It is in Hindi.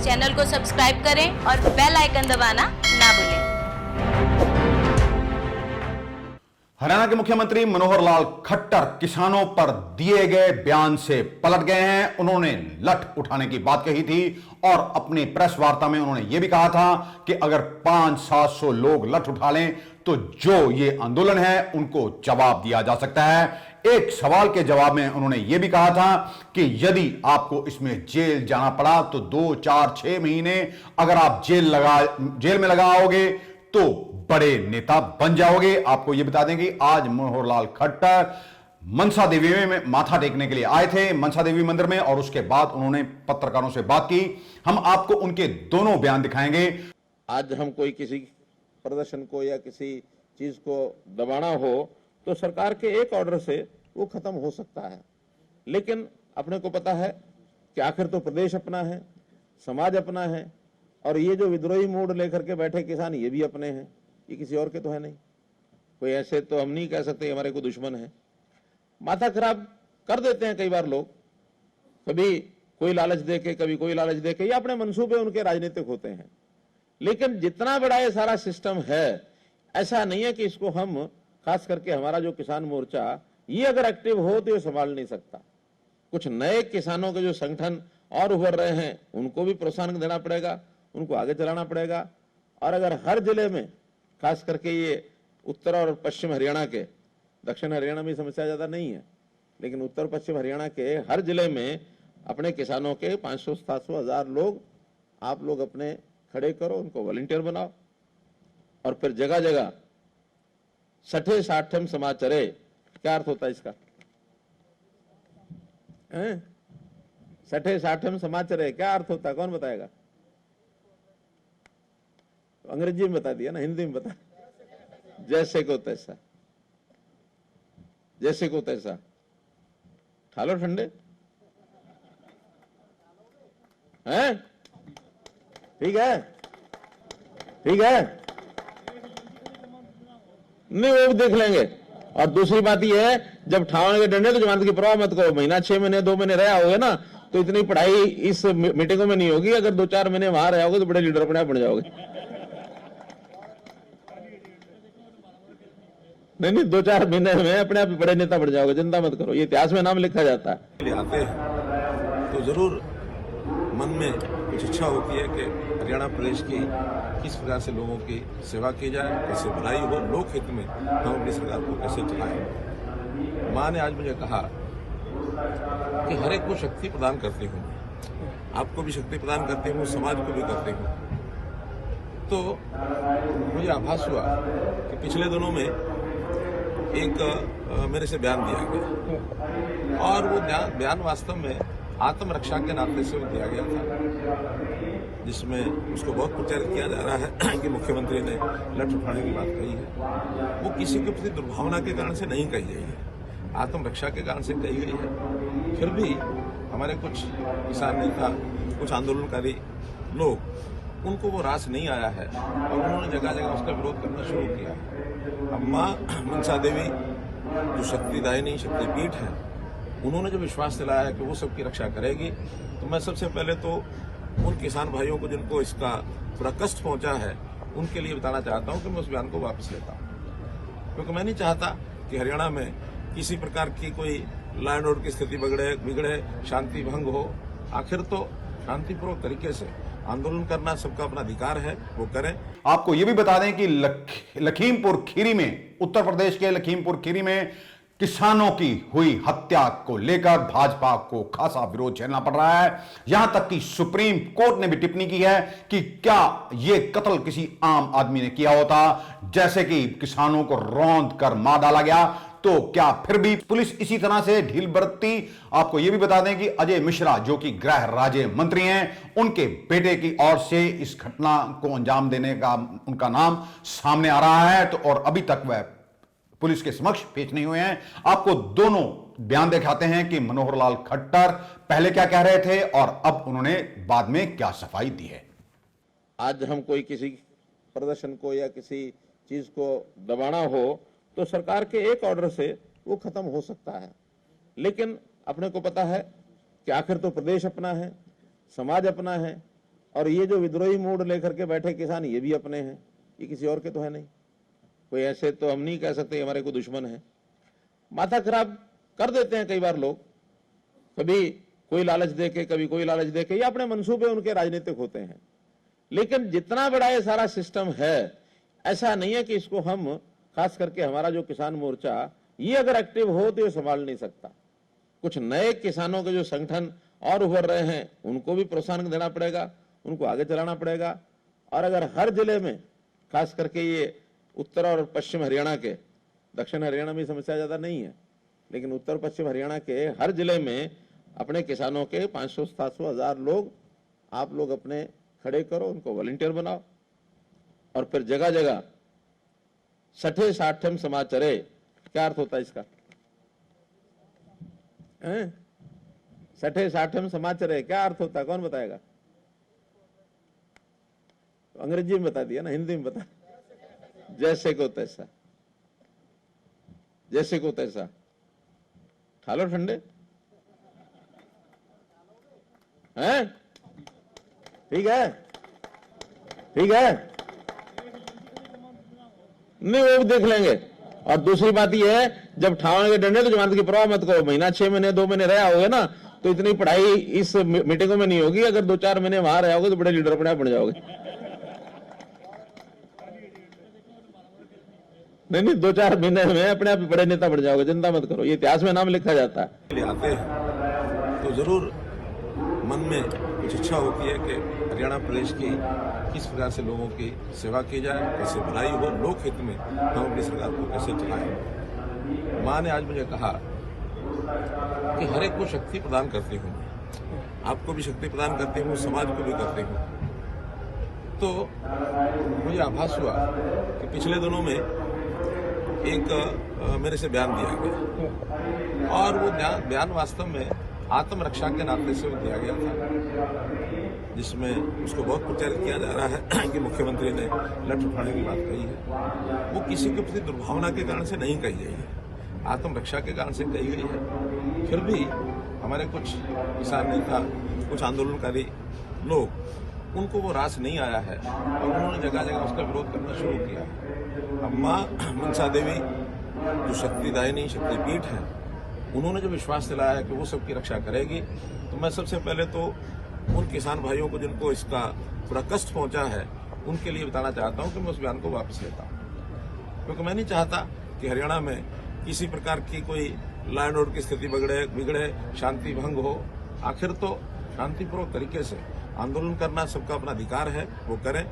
चैनल को सब्सक्राइब करें और बेल आइकन दबाना ना भूलें। हरियाणा के मुख्यमंत्री मनोहर लाल खट्टर किसानों पर दिए गए बयान से पलट गए हैं। उन्होंने लठ उठाने की बात कही थी और अपनी प्रेस वार्ता में उन्होंने यह भी कहा था कि अगर 500-700 लोग लठ उठा लें तो जो ये आंदोलन है उनको जवाब दिया जा सकता है। एक सवाल के जवाब में उन्होंने यह भी कहा था कि यदि आपको इसमें जेल जाना पड़ा तो 2, 4, 6 महीने अगर आप जेल में लगाओगे तो बड़े नेता बन जाओगे। आपको यह बता दें कि आज मनोहर लाल खट्टर मनसा देवी में माथा टेकने के लिए आए थे, मनसा देवी मंदिर में, और उसके बाद उन्होंने पत्रकारों से बात की। हम आपको उनके दोनों बयान दिखाएंगे। आज हम कोई किसी प्रदर्शन को या किसी चीज को दबाना हो तो सरकार के एक ऑर्डर से वो खत्म हो सकता है, लेकिन अपने को पता है कि आखिर तो प्रदेश अपना है, समाज अपना है, और ये जो विद्रोही मूड लेकर के बैठे किसान ये भी अपने हैं, ये किसी और के तो है नहीं। कोई ऐसे तो हम नहीं कह सकते हमारे को दुश्मन है। माथा खराब कर देते हैं कई बार लोग, कभी कोई लालच देके, कभी कोई लालच देके, ये अपने मंसूबे उनके राजनीतिक होते हैं। लेकिन जितना बड़ा ये सारा सिस्टम है, ऐसा नहीं है कि इसको हम, खास करके हमारा जो किसान मोर्चा, ये अगर एक्टिव हो तो ये संभाल नहीं सकता। कुछ नए किसानों के जो संगठन और उभर रहे हैं उनको भी प्रोत्साहन देना पड़ेगा, उनको आगे चलाना पड़ेगा। और अगर हर जिले में, खास करके ये उत्तर और पश्चिम हरियाणा के, दक्षिण हरियाणा में समस्या ज्यादा नहीं है, लेकिन उत्तर पश्चिम हरियाणा के हर जिले में अपने किसानों के 500, 700, 1000 लोग आप लोग अपने खड़े करो, उनको वॉलंटियर बनाओ, और फिर जगह जगह सठे साठम समाचरे। क्या अर्थ होता है इसका? सठे साठम समाचरे क्या अर्थ होता है, कौन बताएगा? अंग्रेजी में बता दिया ना, हिंदी में बता। जैसे को तैसा, जैसे को तैसा, ठालो ठंडे हैं? ठीक है, ठीक है, नहीं वो भी देख लेंगे। और दूसरी बात यह है, जब ठावण के डंडे तो जमानत की परवाह मत करो। महीना 6 महीने 2 महीने रहा होगे ना तो इतनी पढ़ाई इस मीटिंगों में नहीं होगी। अगर 2-4 महीने वहां रहे होगे तो बड़े लीडर अपने आप बन जाओगे। नहीं, 2-4 महीने में अपने आप बड़े नेता बन जाओगे, चिंता मत करो, ये इतिहास में नाम लिखा जाता है। आते हैं तो जरूर मन में कुछ इच्छा होती है कि हरियाणा प्रदेश की किस प्रकार से लोगों की सेवा की जाए, कैसे भलाई हो, लोक हित में हम अपनी सरकार को कैसे चलाएं। मां ने आज मुझे कहा कि हर एक को शक्ति प्रदान करती हूँ, आपको भी शक्ति प्रदान करती हूँ, समाज को भी करती हूँ। तो मुझे आभास हुआ कि पिछले दिनों में एक मेरे से बयान दिया गया, और वो बयान वास्तव में आत्मरक्षा के नाते से दिया गया था, जिसमें उसको बहुत प्रचारित किया जा रहा है कि मुख्यमंत्री ने लठ उठाने की बात कही है। वो किसी के प्रति दुर्भावना के कारण से नहीं कही गई है, आत्मरक्षा के कारण से कही गई है। फिर भी हमारे कुछ किसान नेता, कुछ आंदोलनकारी लोग, उनको वो रास नहीं आया है और उन्होंने जगह जगह उसका विरोध करना शुरू किया है। अब मां मनसा देवी जो शक्तिदायिनी शक्तिपीठ है, उन्होंने जो विश्वास दिलाया है कि वो सबकी रक्षा करेगी, तो मैं सबसे पहले तो उन किसान भाइयों को जिनको इसका पूरा कष्ट पहुंचा है उनके लिए बताना चाहता हूं कि मैं उस बयान को वापस लेता हूं, क्योंकि मैं नहीं चाहता कि हरियाणा में किसी प्रकार की कोई लॉ एंड ऑर्डर की स्थिति बिगड़े, शांति भंग हो। आखिर तो शांतिपूर्वक तरीके से आंदोलन करना सबका अपना अधिकार है, वो करें। आपको यह भी बता दें कि लखीमपुर खीरी में, उत्तर प्रदेश के लखीमपुर खीरी में किसानों की हुई हत्या को लेकर भाजपा को खासा विरोध झेलना पड़ रहा है। यहां तक कि सुप्रीम कोर्ट ने भी टिप्पणी की है कि क्या यह कत्ल किसी आम आदमी ने किया होता, जैसे कि किसानों को रौंद कर मार डाला गया, तो क्या फिर भी पुलिस इसी तरह से ढील बरतती? आपको यह भी बता दें कि अजय मिश्रा, जो कि गृह राज्य मंत्री हैं, उनके बेटे की ओर से इस घटना को अंजाम देने का उनका नाम सामने आ रहा है, तो और अभी तक वह पुलिस के समक्ष पेश नहीं हुए हैं। आपको दोनों बयान दिखाते हैं कि मनोहर लाल खट्टर पहले क्या कह रहे थे और अब उन्होंने बाद में क्या सफाई दी है। आज हम कोई किसी प्रदर्शन को या किसी चीज को दबाना हो तो सरकार के एक ऑर्डर से वो खत्म हो सकता है, लेकिन अपने को पता है कि आखिर तो प्रदेश अपना है, समाज अपना है, और ये जो विद्रोही मूड लेकर के बैठे किसान, ये भी अपने हैं, ये किसी और के तो है नहीं। कोई ऐसे तो हम नहीं कह सकते हमारे कोई दुश्मन है। माथा खराब कर देते हैं कई बार लोग, कभी कोई लालच देके, कभी कोई लालच देके, ये अपने मंसूबे उनके राजनीतिक होते हैं। लेकिन जितना बड़ा ये सारा सिस्टम है, ऐसा नहीं है कि इसको हम, खास करके हमारा जो किसान मोर्चा, ये अगर एक्टिव हो तो ये संभाल नहीं सकता। कुछ नए किसानों के जो संगठन और उभर रहे हैं, उनको भी प्रोत्साहन देना पड़ेगा, उनको आगे चलाना पड़ेगा। और अगर हर जिले में, खास करके ये उत्तर और पश्चिम हरियाणा के, दक्षिण हरियाणा में समस्या ज्यादा नहीं है, लेकिन उत्तर पश्चिम हरियाणा के हर जिले में अपने किसानों के 500, 700, 1000 लोग आप लोग अपने खड़े करो, उनको वॉलंटियर बनाओ, और फिर जगह जगह सठे साठम समाचरे। क्या अर्थ होता है इसका? सठे साठम समाचरे क्या अर्थ होता है, कौन बताएगा? तो अंग्रेजी में बता दिया ना, हिंदी में बता। जैसे को तैसा, जैसे को तैसा। ठालो ठंडे हैं? ठीक है, ठीक है, नहीं वो भी देख लेंगे। और दूसरी बात यह है, जब ठावाने के डंडे तो जमानत की परवाह मत करो। महीना 6 महीने 2 महीने रहे होगे ना, तो इतनी पढ़ाई इस मीटिंगों में नहीं होगी। अगर 2-4 महीने वहां रहे होगे तो बड़े लीडर अपने आप बन जाओगे। नहीं, 2-4 महीने में अपने आप बड़े नेता बन जाओगे, चिंता मत करो, ये इतिहास में नाम लिखा जाता है। आते हैं तो जरूर मन में कुछ इच्छा होती है कि हरियाणा प्रदेश की किस प्रकार से लोगों की सेवा की जाए, कैसे भलाई हो, लोक हित में हम अपनी सरकार को कैसे चलाएं। मां ने आज मुझे कहा कि हर एक को शक्ति प्रदान करती हूँ, आपको भी शक्ति प्रदान करती हूँ, समाज को भी करती हूँ। तो मुझे आभास हुआ कि पिछले दिनों में एक मेरे से बयान दिया गया, और वो बयान वास्तव में आत्मरक्षा के नाते से दिया गया था, जिसमें उसको बहुत प्रचारित किया जा रहा है कि मुख्यमंत्री ने लठ उठाने की बात कही है। वो किसी के प्रति दुर्भावना के कारण से नहीं कही गई है, आत्मरक्षा के कारण से कही गई है। फिर भी हमारे कुछ किसान नेता, कुछ आंदोलनकारी लोग, उनको वो रास नहीं आया है और उन्होंने जगह जगह उसका विरोध करना शुरू किया है। अब मां मनसा देवी जो शक्तिदायिनी, शक्तिपीठ है, उन्होंने जो विश्वास दिलाया है कि वो सबकी रक्षा करेगी, तो मैं सबसे पहले तो उन किसान भाइयों को जिनको इसका थोड़ा कष्ट पहुंचा है, उनके लिए बताना चाहता हूं कि मैं उस बयान को वापस लेता हूं, क्योंकि मैं नहीं चाहता कि हरियाणा में किसी प्रकार की कोई लॉ एंड ऑर्डर की स्थिति बिगड़े, शांति भंग हो। आखिर तो शांतिपूर्वक तरीके से आंदोलन करना सबका अपना अधिकार है, वो करें।